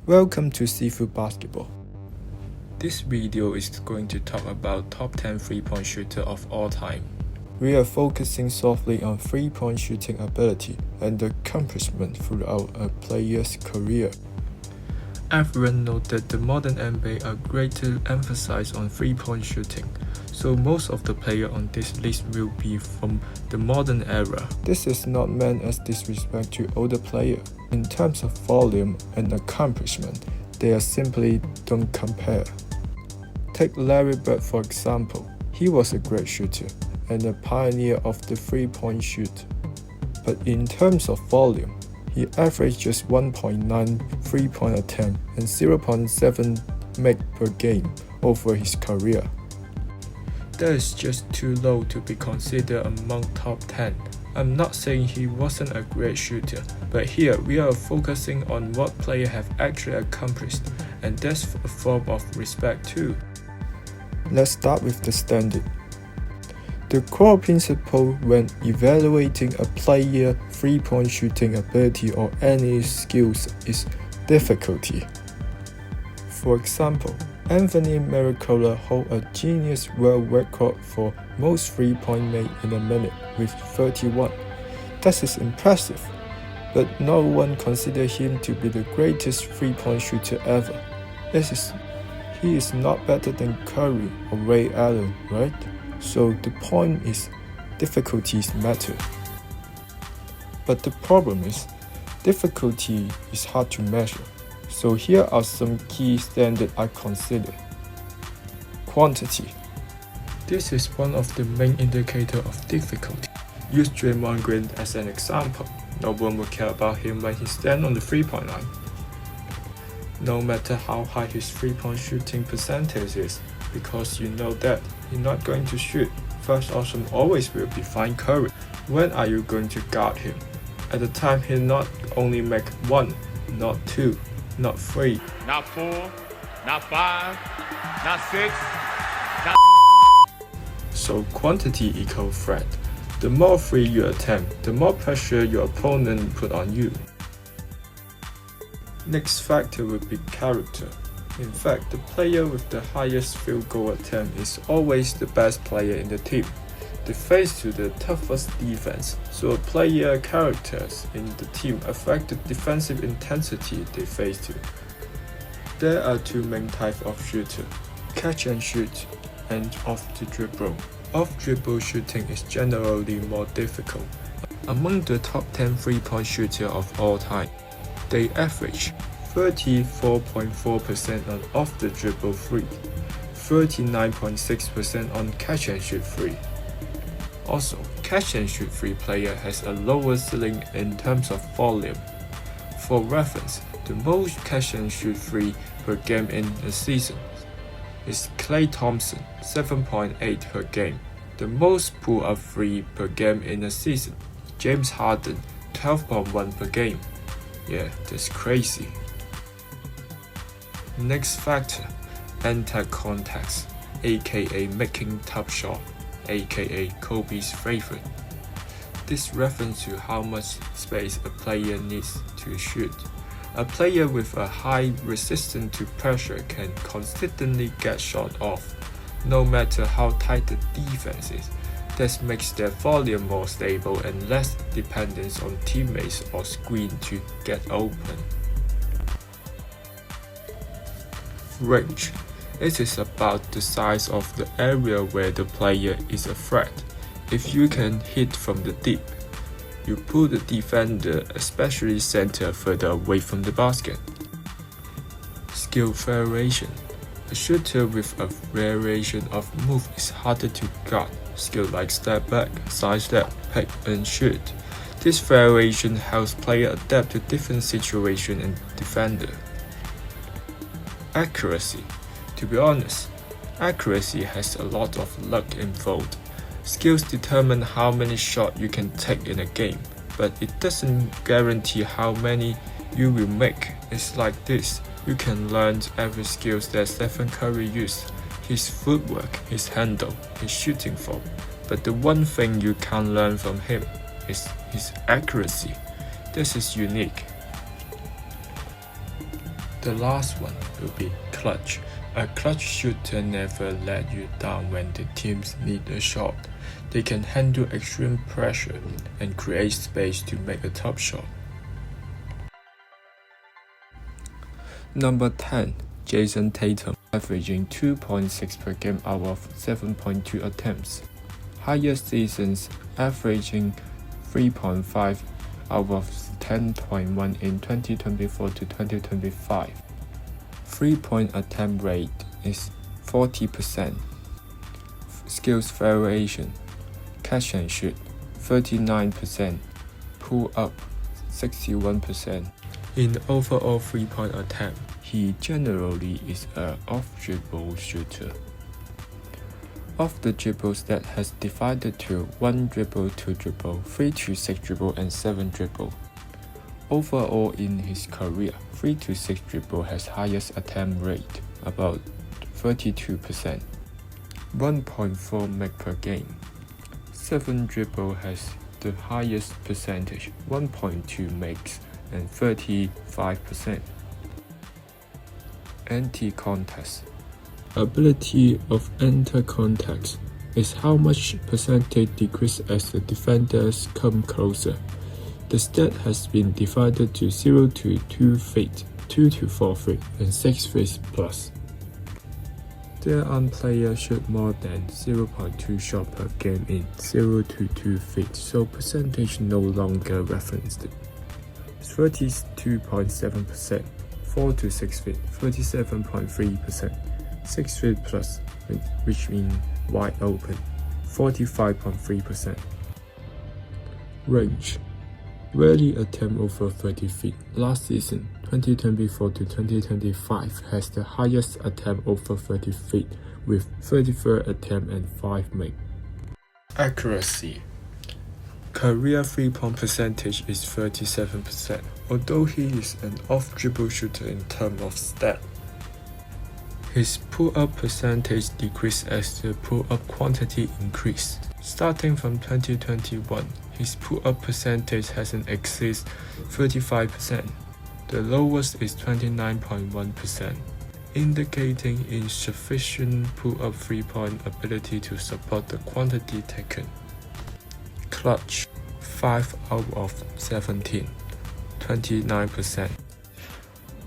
Welcome to Seafood Basketball. This video is going to talk about top 10 3-point shooter of all time. We are focusing solely on 3-point shooting ability and accomplishment throughout a player's career. Everyone knows that the modern NBA are greatly emphasized on 3-point shooting, so most of the players on this list will be from the modern era. This is not meant as disrespect to older players. In terms of volume and accomplishment, they simply don't compare. Take Larry Bird for example. He was a great shooter and a pioneer of the 3-point shoot. But in terms of volume, he averaged just 1.9 3-point attempt and 0.7 make per game over his career. That is just too low to be considered among top 10. I'm not saying he wasn't a great shooter, but here we are focusing on what players have actually accomplished, and that's a form of respect too. Let's start with the standard. The core principle when evaluating a player's 3-point shooting ability or any skills is difficulty. For example, Anthony Maricola holds a Guinness World Record for most 3-point made in a minute with 31. That is impressive, but no one considers him to be the greatest 3-point shooter ever. He is not better than Curry or Ray Allen, right? So the point is, difficulties matter. But the problem is, difficulty is hard to measure. So here are some key standards I consider. Quantity. This is one of the main indicators of difficulty. Use Draymond Green as an example. No one will care about him when he stands on the 3-point line. No matter how high his 3-point shooting percentage is, because you know that he's not going to shoot. First option always will be find Curry. When are you going to guard him? At the time he not only make 1, not 2, not 3, not 4, not 5, not 6, not. So quantity equals threat. The more free you attempt, the more pressure your opponent put on you. Next factor would be character. In fact, the player with the highest field goal attempt is always the best player in the team. They face to the toughest defense, so a player characters in the team affect the defensive intensity they face to. There are two main types of shooter, catch and shoot and off the dribble. Off dribble shooting is generally more difficult. Among the top 10 3-point shooters of all time, they average 34.4% on off the dribble free, 39.6% on catch and shoot free. Also, catch and shoot free player has a lower ceiling in terms of volume. For reference, the most catch and shoot free per game in a season is Klay Thompson, 7.8 per game. The most pull-up free per game in a season, James Harden, 12.1 per game. Yeah, that's crazy. Next factor, anti-contact, aka making tough shot, aka Kobe's favorite. This refers to how much space a player needs to shoot. A player with a high resistance to pressure can consistently get shot off, no matter how tight the defense is. This makes their volume more stable and less dependence on teammates or screen to get open. Range. It is about the size of the area where the player is a threat. If you can hit from the deep, you put the defender, especially center, further away from the basket. Skill variation. A shooter with a variation of move is harder to guard. Skill like step back, side step, pick and shoot. This variation helps players adapt to different situations and defender. Accuracy. To be honest, accuracy has a lot of luck involved. Skills determine how many shots you can take in a game, but it doesn't guarantee how many you will make. It's like this. You can learn every skill that Stephen Curry used, his footwork, his handle, his shooting form, but the one thing you can learn from him is his accuracy. This is unique. The last one will be clutch. A clutch shooter never let you down when the teams need a shot. They can handle extreme pressure and create space to make a top shot. Number 10. Jason Tatum, averaging 2.6 per game out of 7.2 attempts. Highest seasons, averaging 3.5 out of 10.1 in 2024 to 2025. 3-point attempt rate is 40%. Skills variation, catch and shoot 39%, pull up 61%. In the overall 3-point attempt, he generally is an off-dribble shooter. Of the dribbles that has divided to 1 dribble, 2 dribble, 3 to 6 dribble, and 7 dribble. Overall in his career, 3 to 6 dribble has highest attempt rate, about 32%. 1.4 make per game. 7 dribble has the highest percentage, 1.2 makes and 35%. Anti-contact. Ability of anti-contact is how much percentage decrease as the defenders come closer. The stat has been divided to 0 to 2 feet, 2 to 4 feet, and 6 feet plus. There are players shoot more than 0.2 shot per game in 0 to 2 feet, so percentage no longer referenced. 32.7%, 4 to 6 feet, 37.3%, 6 feet plus, which means wide open, 45.3%. Range. Rarely attempt over 30 feet. Last season, 2024 to 2025, has the highest attempt over 30 feet with 33 attempt and 5 make. Accuracy. Career 3-point percentage is 37%, although he is an off-dribble shooter in terms of stat. His pull-up percentage decreased as the pull-up quantity increased. Starting from 2021, his pull-up percentage hasn't exceeded 35%. The lowest is 29.1%, indicating insufficient pull-up 3-point ability to support the quantity taken. Clutch, 5 out of 17, 29%.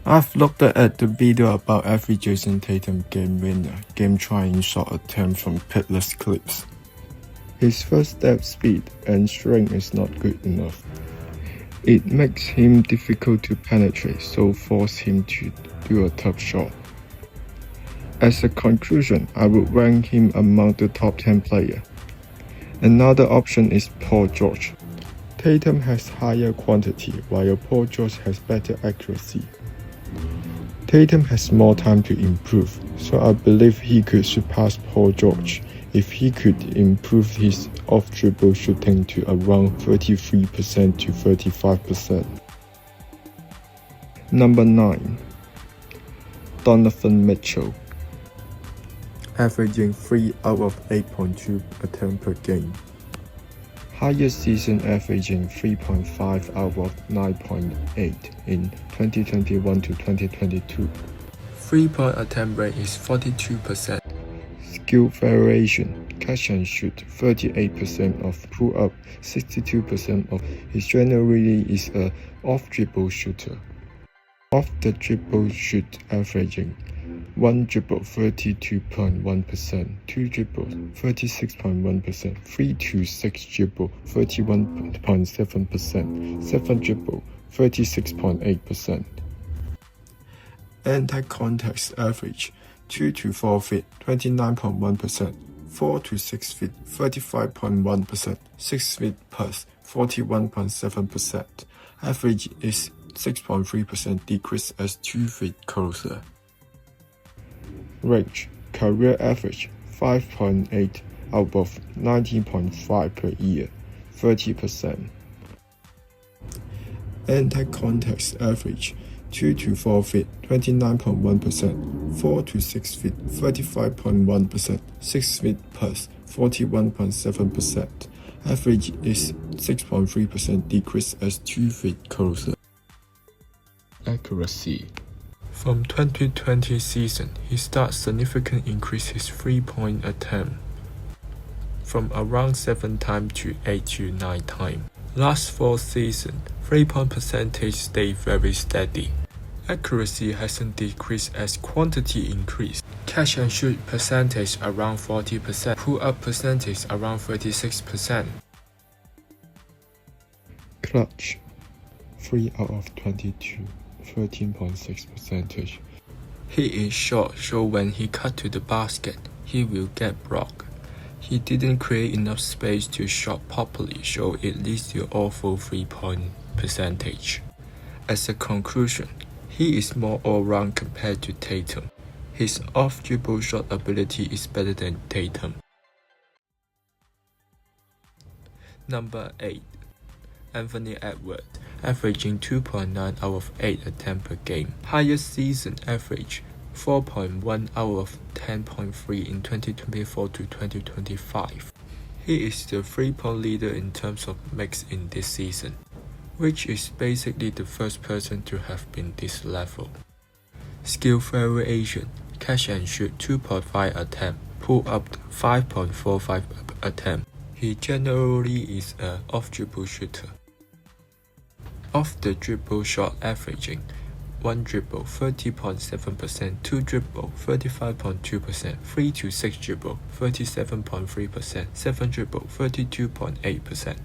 I've looked at the video about every Jason Tatum game winner, game-trying shot attempt from Pitless clips. His first step speed and strength is not good enough. It makes him difficult to penetrate, so force him to do a tough shot. As a conclusion, I would rank him among the top 10 players. Another option is Paul George. Tatum has higher quantity, while Paul George has better accuracy. Tatum has more time to improve, so I believe he could surpass Paul George if he could improve his off-dribble shooting to around 33% to 35%. Number 9. Donovan Mitchell, averaging 3 out of 8.2 attempts per game. Highest season averaging 3.5 out of 9.8 in 2021 to 2022. 3-point attempt rate is 42%. Skill variation, catch and shoot 38% of pull-up, 62% of. He generally is a off-dribble shooter. Off the dribble shoot averaging 1 dribble 32.1%, 2 dribbles 36.1%, 3 to 6 dribble 31.7%, 7 dribble 36.8%. Anti-contact average 2 to 4 feet 29.1%, 4 to 6 feet 35.1%, 6 feet plus 41.7%. Average is 6.3% decrease as 2 feet closer. Range, career average 5.8 out of 19.5 per year, 30%. Anti-contact average 2 to 4 feet 29.1%, 4 to 6 feet 35.1%, 6 feet plus 41.7%. Average is 6.3% decrease as 2 feet closer. Accuracy From 2020 season, he started significantly increase his 3-point attempt from around 7 times to 8 to 9 times. Last 4 seasons, 3-point percentage stayed very steady. Accuracy hasn't decreased as quantity increased. Catch and shoot percentage around 40%, pull-up percentage around 36%. Clutch 3 out of 22, 13.6%. He is short, so when he cut to the basket, he will get blocked. He didn't create enough space to shot properly, so it leads to awful 3-point percentage. As a conclusion, he is more all-round compared to Tatum. His off-dribble shot ability is better than Tatum. Number 8. Anthony Edwards, averaging 2.9 out of 8 attempts per game. Highest season average 4.1 out of 10.3 in 2024 to 2025. He is the 3-point leader in terms of makes in this season, which is basically the first person to have been this level. Skill variation, catch and shoot 2.5 attempt, pull up 5.45 attempt. He generally is an off-dribble shooter. Off the dribble shot averaging 1 dribble 30.7%, 2 dribble 35.2%, 3 to 6 dribble 37.3%, 7 dribble 32.8%.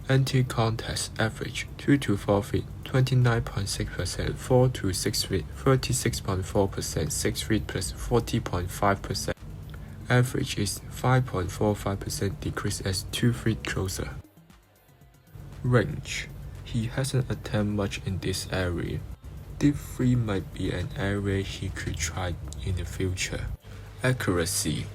Anti-contest average 2 to 4 feet 29.6%, 4 to 6 feet 36.4%, 6 feet plus 40.5%. Average is 5.45% decrease as 2 feet closer. Range. He hasn't attempted much in this area. Deep 3 might be an area he could try in the future. Accuracy.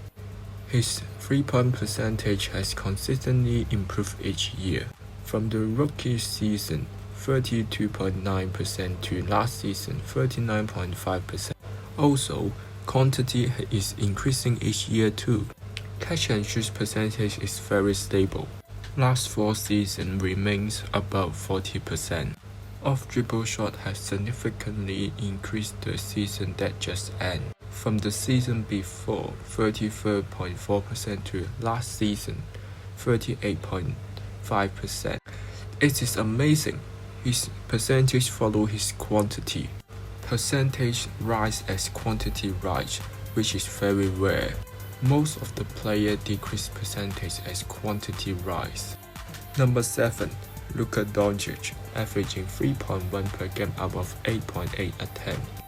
His 3-point percentage has consistently improved each year. From the rookie season, 32.9% to last season, 39.5%. Also, quantity is increasing each year too. Catch and shoot percentage is very stable. Last 4 seasons remains above 40%. Off-dribble shot has significantly increased the season that just ended. From the season before, 33.4% to last season, 38.5%. It is amazing. His percentage follows his quantity. Percentage rise as quantity rise, which is very rare. Most of the players decrease percentage as quantity rise. Number 7. Luka Doncic, averaging 3.1 per game out of 8.8 attempts.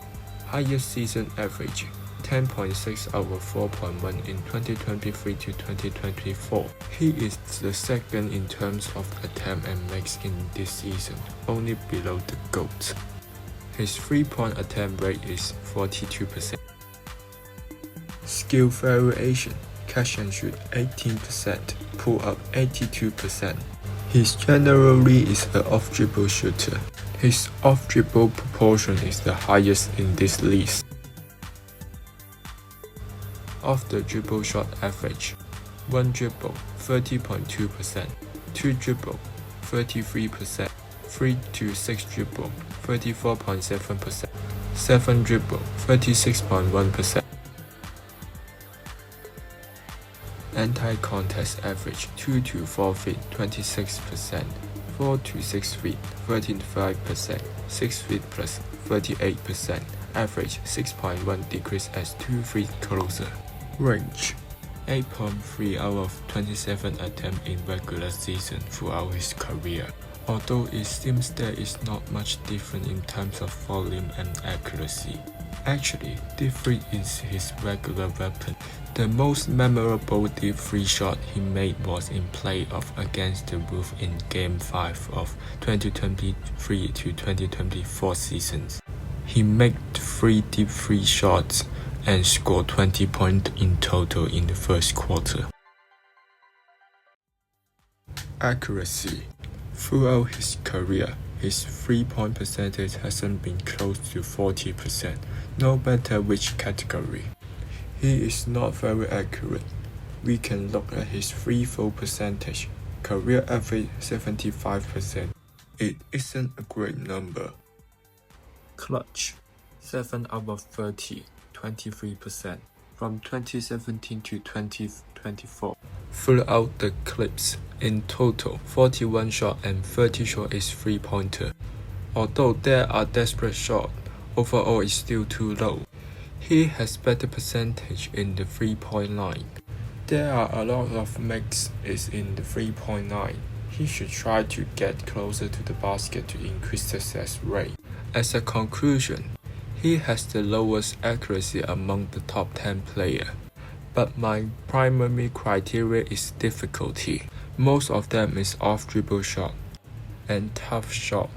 Highest season average 10.6 out of 4.1 in 2023 to 2024. He is the second in terms of attempt and makes in this season, only below the GOAT. His 3-point attempt rate is 42%. Skill variation, catch and shoot 18%, pull up 82%. He generally is an off-dribble shooter. His off-dribble proportion is the highest in this list. Off the dribble shot average 1 dribble 30.2%, 2 dribble 33%, 3 to 6 dribble 34.7%, 7 dribble 36.1%. Anti-contest average 2 to 4 feet 26%, 4 to 6 feet 35%, 6 feet plus 38%. Average 6.1 decrease as 2 feet closer. Range 8.3 out of 27 attempts in regular season throughout his career. Although it seems there is not much difference in terms of volume and accuracy. Actually, deep 3 is his regular weapon. The most memorable deep 3 shot he made was in playoff against the Wolves in Game 5 of 2023 to 2024 seasons. He made 3 deep 3 shots and scored 20 points in total in the first quarter. Accuracy. Throughout his career, his 3-point percentage hasn't been close to 40%, no matter which category. He is not very accurate. We can look at his free throw percentage, career average 75%. It isn't a great number. Clutch. 7 out of 30, 23%, from 2017 to 2024. Throughout the clips, in total, 41 shots and 30 shots is three-pointer. Although there are desperate shots, overall it's still too low. He has better percentage in the three-point line. There are a lot of makes is in the three-point line. He should try to get closer to the basket to increase success rate. As a conclusion, he has the lowest accuracy among the top 10 players. But my primary criteria is difficulty. Most of them is off-dribble shot and tough shot.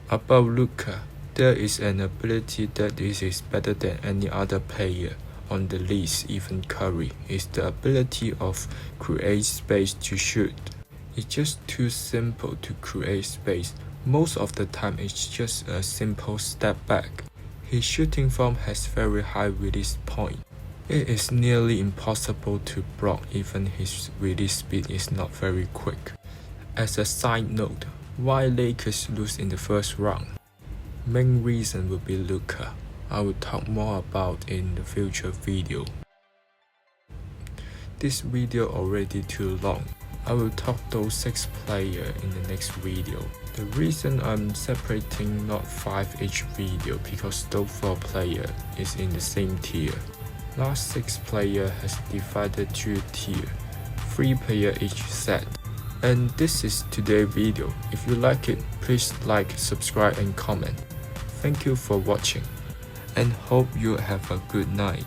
About Luka, there is an ability that is better than any other player on the list, even Curry, is the ability of create space to shoot. It's just too simple to create space. Most of the time it's just a simple step back. His shooting form has very high release point. It is nearly impossible to block even his release speed is not very quick. As a side note, why Lakers lose in the first round? Main reason will be Luka. I will talk more about in the future video. This video already too long. I will talk those 6 players in the next video. The reason I'm separating not 5 each video because those 4 players is in the same tier. Last 6 players has divided 2 tiers, 3 players each set. And this is today's video. If you like it, please like, subscribe and comment. Thank you for watching and hope you have a good night.